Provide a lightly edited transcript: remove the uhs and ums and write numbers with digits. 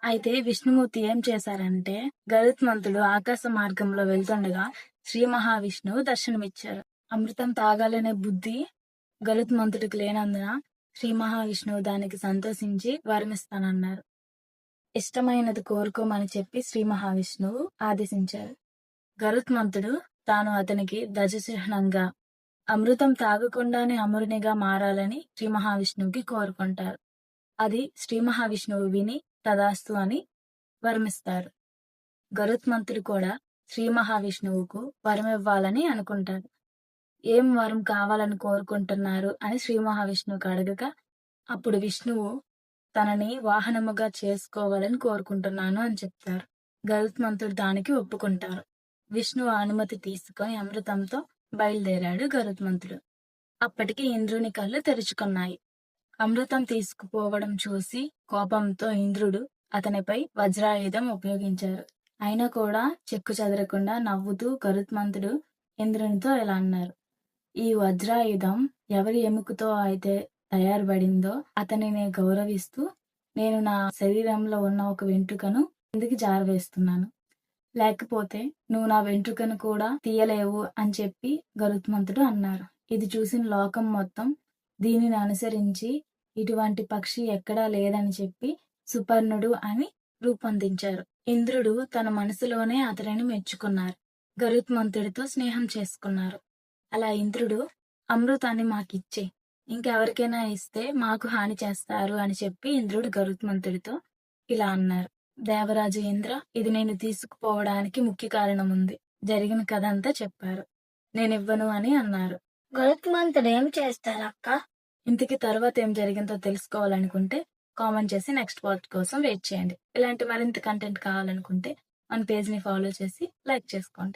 అయితే విష్ణుమూర్తి ఏం చేశారంటే, గరుత్మంతుడు ఆకాశ మార్గంలో వెళ్తుండగా శ్రీ మహావిష్ణువు దర్శనమిచ్చారు. అమృతం తాగాలనే బుద్ధి గరుత్మంతుడికి లేనందున శ్రీ మహావిష్ణువు దానికి సంతోషించి వరమిస్తానన్నారు. ఇష్టమైనది కోరుకోమని చెప్పి శ్రీ మహావిష్ణువు ఆదేశించారు. గరుత్మంతుడు తాను అతనికి దజచిహ్నంగా అమృతం తాగకుండానే అమరునిగా మారాలని శ్రీ మహావిష్ణువుకి కోరుకుంటారు. అది శ్రీ మహావిష్ణువు విని తదాస్తు అని వరమిస్తారు. గరుత్మంతుడు కూడా శ్రీ మహావిష్ణువుకు వరమివ్వాలని అనుకుంటారు. ఏం వరం కావాలని కోరుకుంటున్నారు అని శ్రీ మహావిష్ణువుకి అడగగా, అప్పుడు విష్ణువు తనని వాహనముగా చేసుకోవాలని కోరుకుంటున్నాను అని చెప్తారు. గరుత్మంతుడు దానికి ఒప్పుకుంటారు. విష్ణువు అనుమతి తీసుకొని అమృతంతో బయలుదేరాడు గరుత్మంతుడు. అప్పటికి ఇంద్రుని కళ్ళు తెరుచుకున్నాయి. అమృతం తీసుకుపోవడం చూసి కోపంతో ఇంద్రుడు అతనిపై వజ్రాయుధం ఉపయోగించారు. అయినా కూడా చెక్కు చెదరకుండా నవ్వుతూ గరుత్మంతుడు ఇంద్రునితో ఇలా అన్నారు: ఈ వజ్రాయుధం ఎవరి ఎముకతో అయితే తయారుపడిందో అతనిని గౌరవిస్తూ నేను నా శరీరంలో ఉన్న ఒక వెంట్రుకను కిందికి జారవేస్తున్నాను. లేకపోతే నువ్వు నా వెంట్రుకను కూడా తీయలేవు అని చెప్పి గరుత్మంతుడు అన్నారు. ఇది చూసిన లోకం మొత్తం దీనిని అనుసరించి ఇటువంటి పక్షి ఎక్కడా లేదని చెప్పి సుపర్ణుడు అని రూపొందించారు. ఇంద్రుడు తన మనసులోనే అతనిని మెచ్చుకున్నారు. గరుత్మంతుడితో స్నేహం చేసుకున్నారు. అలా ఇంద్రుడు అమృతాన్ని మాకిచ్చే, ఇంకెవరికైనా ఇస్తే మాకు హాని చేస్తారు అని చెప్పి ఇంద్రుడు గరుత్మంతుడితో ఇలా అన్నారు: దేవరాజు ఇంద్ర, ఇది నేను తీసుకుపోవడానికి ముఖ్య కారణం ఉంది. జరిగిన కథ అంతా చెప్పారు. నేనివ్వను అని అన్నారు. గరుత్మంతుడు ఏం చేస్తారక్క? ఇంతకీ తర్వాత ఏం జరిగిందో తెలుసుకోవాలనుకుంటే కామెంట్ చేసి నెక్స్ట్ పార్ట్ కోసం వెయిట్ చేయండి. ఇలాంటి మరింత కంటెంట్ కావాలనుకుంటే మన పేజ్ ని ఫాలో చేసి లైక్ చేసుకోండి.